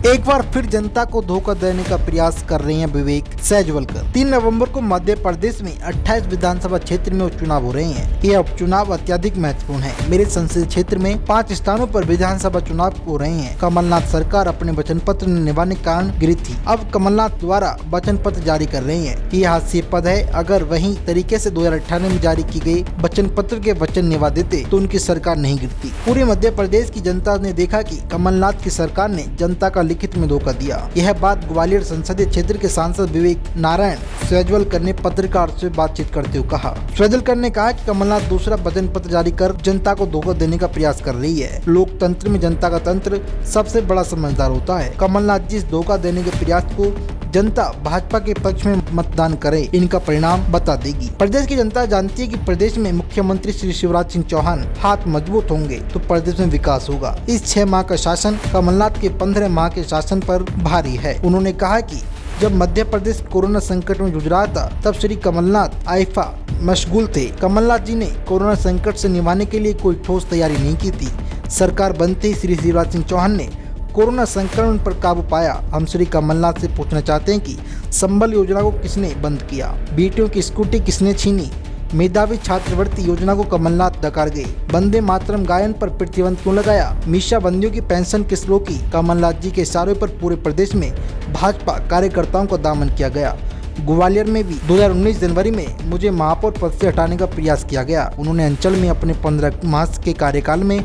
एक बार फिर जनता को धोखा देने का प्रयास कर रहे हैं विवेक सहजवलकर। 3 नवंबर को मध्य प्रदेश में 28 विधानसभा क्षेत्र में उपचुनाव हो रहे हैं। ये उपचुनाव अत्यधिक महत्वपूर्ण है। मेरे संसदीय क्षेत्र में 5 स्थानों पर विधानसभा चुनाव हो रहे हैं। कमलनाथ सरकार अपने वचन पत्र निभाने के कारण गिरी थी। अब कमलनाथ द्वारा वचन पत्र जारी कर रहे हैं कि हास्यास्पद है। अगर वही तरीके से 2018 में जारी की गई वचन पत्र के वचन निभा देते तो उनकी सरकार नहीं गिरती। पूरे मध्य प्रदेश की जनता ने देखा कि कमलनाथ की सरकार ने जनता का लिखित में धोखा दिया। यह बात ग्वालियर संसदीय क्षेत्र के सांसद विवेक नारायण सहजवलकर ने पत्रकार से बातचीत करते हुए कहा। सहजवलकर ने कहा कि कमलनाथ दूसरा वचन पत्र जारी कर जनता को धोखा देने का प्रयास कर रही है। लोकतंत्र में जनता का तंत्र सबसे बड़ा समझदार होता है। कमलनाथ जिस धोखा देने के प्रयास को जनता भाजपा के पक्ष में मतदान करे, इनका परिणाम बता देगी। प्रदेश की जनता जानती है कि प्रदेश में मुख्यमंत्री श्री शिवराज सिंह चौहान हाथ मजबूत होंगे तो प्रदेश में विकास होगा। इस 6 माह का शासन कमलनाथ के 15 माह के शासन पर भारी है। उन्होंने कहा कि जब मध्य प्रदेश कोरोना संकट में जूझ रहा था तब श्री कमलनाथ आइफा मशगूल थे। कमलनाथ जी ने कोरोना संकट से निभाने के लिए कोई ठोस तैयारी नहीं की थी। सरकार बनते ही श्री शिवराज सिंह चौहान ने कोरोना संक्रमण पर काबू पाया। हम श्री कमलनाथ से पूछना चाहते हैं कि संबल योजना को किसने बंद किया, बेटियों की स्कूटी किसने छीनी, मेधावी छात्रवृत्ति योजना को कमलनाथ डकार गए, वंदे मातरम गायन पर प्रतिबंध क्यों लगाया, मीशा बंदियों की पेंशन किस रोकी। कमलनाथ जी के इशारे पर पूरे प्रदेश में भाजपा कार्यकर्ताओं को दामन किया गया। ग्वालियर में भी 2019 जनवरी में मुझे महापौर पद से हटाने का प्रयास किया गया। उन्होंने अंचल में अपने 15 माह के कार्यकाल में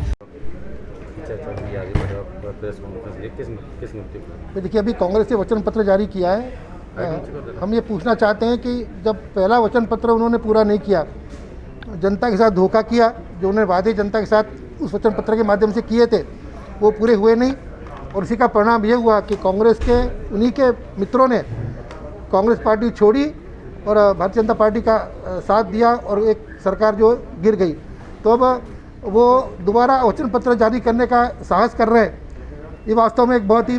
देखिए, अभी कांग्रेस ने वचन पत्र जारी किया है। हम ये पूछना चाहते हैं कि जब पहला वचन पत्र उन्होंने पूरा नहीं किया, जनता के साथ धोखा किया, जो उन्होंने वादे जनता के साथ उस वचन पत्र के माध्यम से किए थे वो पूरे हुए नहीं, और इसी का परिणाम ये हुआ कि कांग्रेस के उन्हीं के मित्रों ने कांग्रेस पार्टी छोड़ी और भारतीय जनता पार्टी का साथ दिया और एक सरकार जो गिर गई। तो अब वो दोबारा वचन पत्र जारी करने का साहस कर रहे हैं। ये वास्तव में एक बहुत ही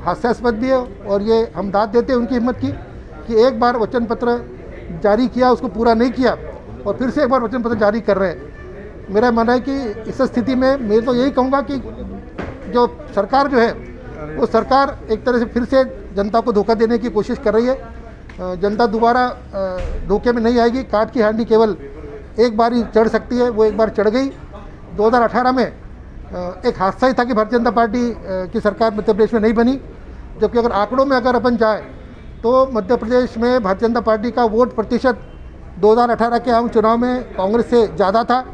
हास्यास्पद भी है, और ये हम दाद देते हैं उनकी हिम्मत की कि एक बार वचन पत्र जारी किया, उसको पूरा नहीं किया और फिर से एक बार वचन पत्र जारी कर रहे हैं। मेरा मानना है कि इस स्थिति में मैं तो यही कहूँगा कि जो सरकार जो है वो सरकार एक तरह से फिर से जनता को धोखा देने की कोशिश कर रही है। जनता दोबारा धोखे में नहीं आएगी। काठ की हांडी केवल एक बार ही चढ़ सकती है, वो एक बार चढ़ गई। 2018 में एक हादसा ही था कि भारतीय जनता पार्टी की सरकार मध्य प्रदेश में नहीं बनी, जबकि अगर आंकड़ों में अगर अपन जाए तो मध्य प्रदेश में भारतीय जनता पार्टी का वोट प्रतिशत 2018 के आम चुनाव में कांग्रेस से ज़्यादा था।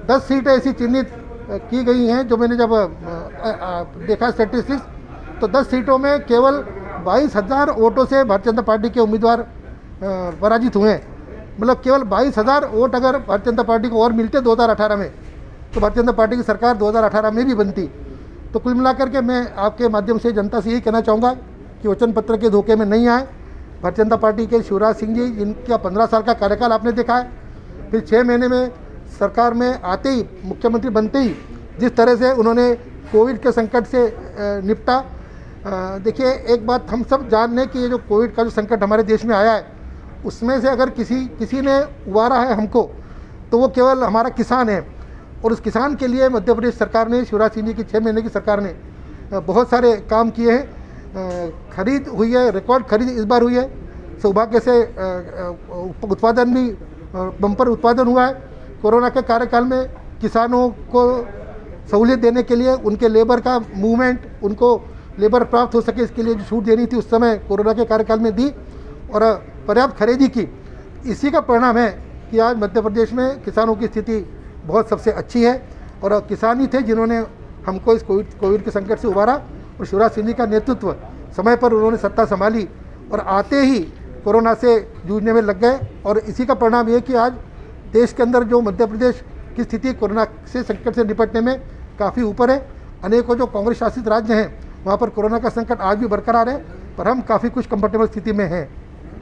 10 सीटें ऐसी चिन्हित की गई हैं जो मैंने जब देखा स्टैटिस्टिक्स, तो 10 सीटों में केवल 22,000 वोटों से भारतीय जनता पार्टी के उम्मीदवार पराजित हुए हैं। मतलब केवल 22,000 वोट अगर भारतीय जनता पार्टी को और मिलते 2018 में तो भारतीय जनता पार्टी की सरकार 2018 में भी बनती। तो कुल मिलाकर के मैं आपके माध्यम से जनता से यही कहना चाहूँगा कि वचन पत्र के धोखे में नहीं आए। भारतीय जनता पार्टी के शिवराज सिंह जी, जिनका 15 साल का कार्यकाल आपने देखा है, फिर 6 महीने में सरकार में आते ही, मुख्यमंत्री बनते ही जिस तरह से उन्होंने कोविड के संकट से निपटा। देखिए, एक बात हम सब जान लें कि ये जो कोविड का जो संकट हमारे देश में आया है, उसमें से अगर किसी ने उबारा है हमको, तो वो केवल हमारा किसान है। और उस किसान के लिए मध्य प्रदेश सरकार ने, शिवराज सिंह जी की 6 महीने की सरकार ने बहुत सारे काम किए हैं। खरीद हुई है, रिकॉर्ड खरीद इस बार हुई है। सौभाग्य से उत्पादन भी बम्पर उत्पादन हुआ है। कोरोना के कार्यकाल में किसानों को सहूलियत देने के लिए उनके लेबर का मूवमेंट, उनको लेबर प्राप्त हो सके, इसके लिए जो छूट देनी थी उस समय कोरोना के कार्यकाल में दी और पर्याप्त खरीदी की। इसी का परिणाम है कि आज मध्य प्रदेश में किसानों की स्थिति बहुत सबसे अच्छी है, और किसान ही थे जिन्होंने हमको इस कोविड के संकट से उबारा। और शिवराज सिंह जी का नेतृत्व, समय पर उन्होंने सत्ता संभाली और आते ही कोरोना से जूझने में लग गए। और इसी का परिणाम ये कि आज देश के अंदर जो मध्य प्रदेश की स्थिति कोरोना से संकट से निपटने में काफ़ी ऊपर है। अनेकों जो कांग्रेस शासित राज्य हैं वहाँ पर कोरोना का संकट आज भी बरकरार है, पर हम काफ़ी कुछ कंफर्टेबल स्थिति में हैं।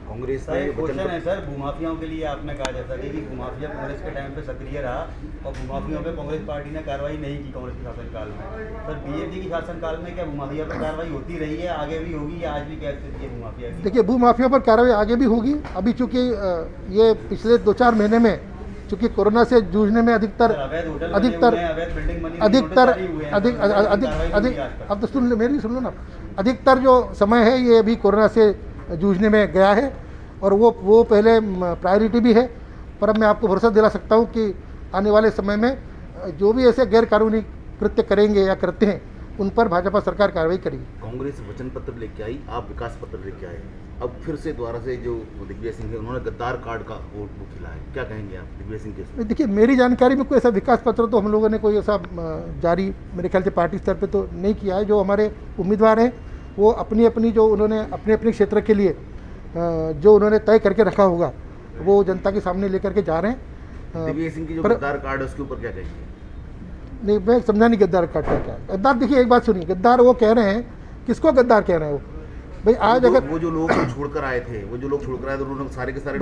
कांग्रेस क्वेश्चन है सर, भूमाफियाओं के लिए आपने कहा जैसा कि भूमाफिया कांग्रेस के टाइम पे सक्रिय रहा और भूमाफियों पे कांग्रेस पार्टी ने कार्रवाई नहीं की कांग्रेस के शासनकाल में। सर, बीजेपी की शासनकाल में क्या भूमाफिया पर कार्रवाई होती रही है, आगे भी होगी, या आज भी क्या स्थिति है भूमाफिया की? देखिए, भूमाफिया पर कार्रवाई आगे भी होगी। अभी चूँकि ये पिछले 2-4 महीने में चूँकि कोरोना से जूझने में अधिकतर अब तो सुन लो, मेरी सुन लो ना, अधिकतर जो समय है ये अभी कोरोना से जूझने में गया है और वो पहले प्रायोरिटी भी है। पर अब मैं आपको भरोसा दिला सकता हूँ कि आने वाले समय में जो भी ऐसे गैर कानूनी कृत्य करेंगे या करते हैं उन पर भाजपा सरकार कार्रवाई करेगी। कांग्रेस वचन पत्र लेके आई, आप विकास पत्र लेके आए, अब फिर से दोबारा से जो दिग्विजय सिंह है उन्होंने गद्दार कार्ड का वो खिला है, क्या कहेंगे आप दिग्विजय सिंह के? देखिए, मेरी जानकारी में कोई ऐसा विकास पत्र तो हम लोगों ने कोई ऐसा जारी मेरे ख्याल से पार्टी स्तर पे तो नहीं किया है। जो हमारे उम्मीदवार हैं वो अपनी अपनी जो उन्होंने अपने अपने क्षेत्र के लिए जो उन्होंने तय करके रखा होगा वो जनता के सामने लेकर के जा रहे हैं। दिग्विजय सिंह की जो गद्दार कार्ड है उसके ऊपर क्या कहेंगे? नहीं, मैं समझा नहीं गद्दार कार्ड का क्या है। गद्दार, देखिए एक बात सुनिए, गद्दार वो कह रहे हैं, किसको गद्दार कह रहे हैं वो? भाई आज अगर वो जो लोग छोड़कर आए थे उन्होंने सारे के सारे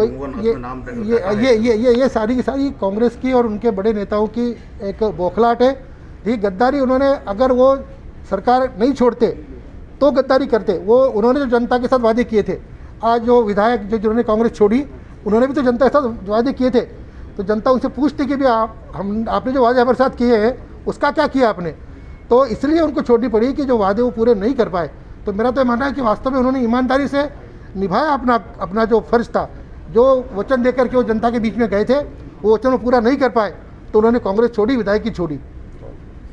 ये सारी की सारी कांग्रेस की और उनके बड़े नेताओं की एक बौखलाहट है। ये गद्दारी उन्होंने, अगर वो सरकार नहीं छोड़ते तो गद्दारी करते। वो उन्होंने जो जनता के साथ वादे किए थे, आज जो विधायक जिन्होंने कांग्रेस छोड़ी उन्होंने भी तो जनता के साथ वादे किए थे, तो जनता उनसे पूछती कि भी आपने जो वादे हमारे साथ किए हैं उसका क्या किया आपने? तो इसलिए उनको छोड़नी पड़ी कि जो वादे वो पूरे नहीं कर पाए। तो मेरा तो मानना है कि वास्तव में उन्होंने ईमानदारी से निभाया अपना जो फर्ज था, जो वचन देकर के वो जनता के बीच में गए थे वो वचन वो पूरा नहीं कर पाए, तो उन्होंने कांग्रेस छोड़ी, विधायक की छोड़ी।